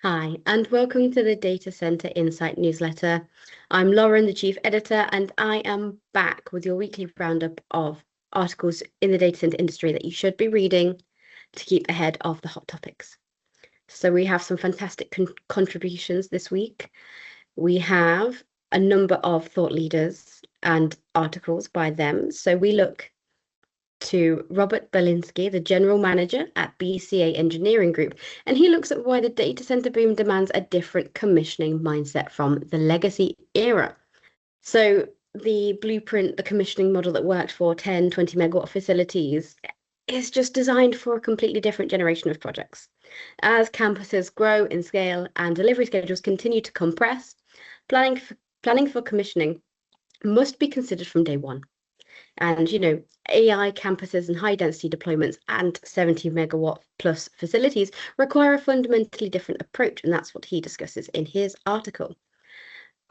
Hi, and welcome to the Data Center Insight Newsletter. I'm Lauren, the Chief Editor, and I am back with your weekly roundup of articles in the data center industry that you should be reading to keep ahead of the hot topics. So we have some fantastic contributions this week. We have a number of thought leaders and articles by them. So we look to Robert Belinsky, the General Manager at DCi Engineering Group, and he looks at why the data center boom demands a different commissioning mindset from the legacy era. So the blueprint, the commissioning model that worked for 10, 20 megawatt facilities is just designed for a completely different generation of projects. As campuses grow in scale and delivery schedules continue to compress, planning for commissioning must be considered from day one. And, AI campuses and high density deployments and 70 megawatt plus facilities require a fundamentally different approach. And that's what he discusses in his article.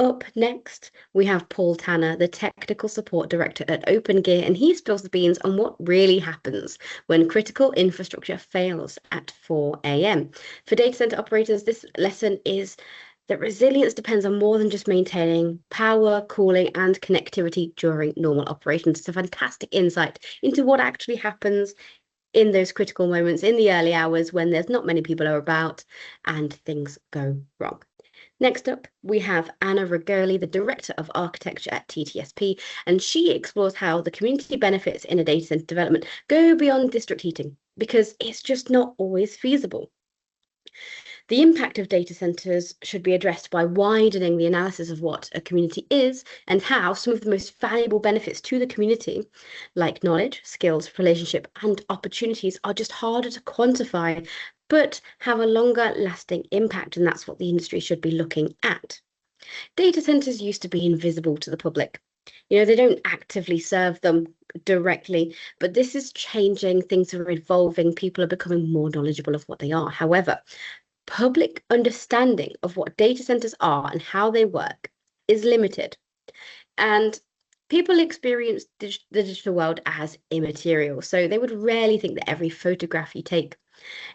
Up next, we have Paul Tanner, the Technical Support Director at OpenGear, and he spills the beans on what really happens when critical infrastructure fails at 4 a.m. For data center operators, this lesson is that resilience depends on more than just maintaining power, cooling, and connectivity during normal operations. It's a fantastic insight into what actually happens in those critical moments in the early hours when there's not many people about and things go wrong. Next up, we have Anna Rogoli, the Director of Architecture at TTSP, and she explores how the community benefits in a data center development go beyond district heating because it's just not always feasible. The impact of data centers should be addressed by widening the analysis of what a community is and how some of the most valuable benefits to the community, like knowledge, skills, relationship, and opportunities, are just harder to quantify, but have a longer lasting impact. And that's what the industry should be looking at. Data centers used to be invisible to the public. They don't actively serve them directly, but this is changing. Things are evolving. People are becoming more knowledgeable of what they are. However, public understanding of what data centers are and how they work is limited. And people experience the digital world as immaterial. So they would rarely think that every photograph you take,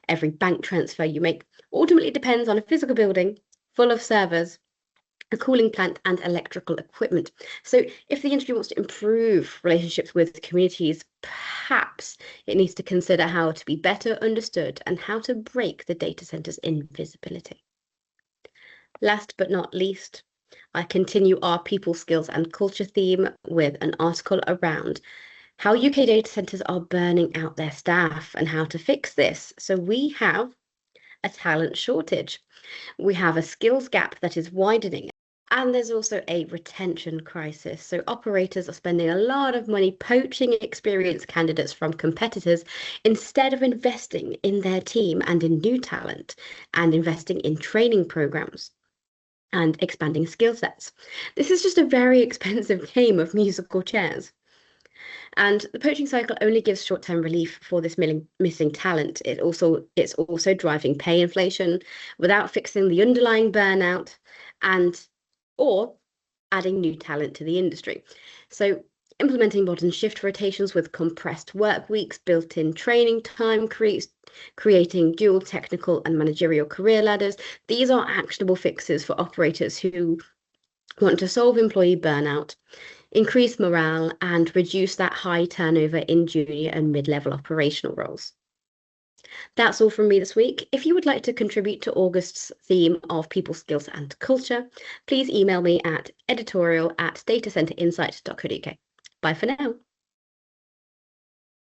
every bank transfer you make, ultimately depends on a physical building full of servers, a cooling plant, and electrical equipment. So if the industry wants to improve relationships with communities, perhaps it needs to consider how to be better understood and how to break the data center's invisibility. Last but not least, I continue our people skills and culture theme with an article around how UK data centers are burning out their staff and how to fix this. So we have a talent shortage. We have a skills gap that is widening. And there's also a retention crisis. So operators are spending a lot of money poaching experienced candidates from competitors instead of investing in their team and in new talent and investing in training programs and expanding skill sets. This is just a very expensive game of musical chairs. And the poaching cycle only gives short-term relief for this missing talent. It's also driving pay inflation without fixing the underlying burnout or adding new talent to the industry. So implementing modern shift rotations with compressed work weeks, built-in training time, creating dual technical and managerial career ladders. These are actionable fixes for operators who want to solve employee burnout, increase morale, and reduce that high turnover in junior and mid-level operational roles. That's all from me this week. If you would like to contribute to August's theme of people skills and culture, please email me at editorial@datacenterinsight.co.uk. Bye for now.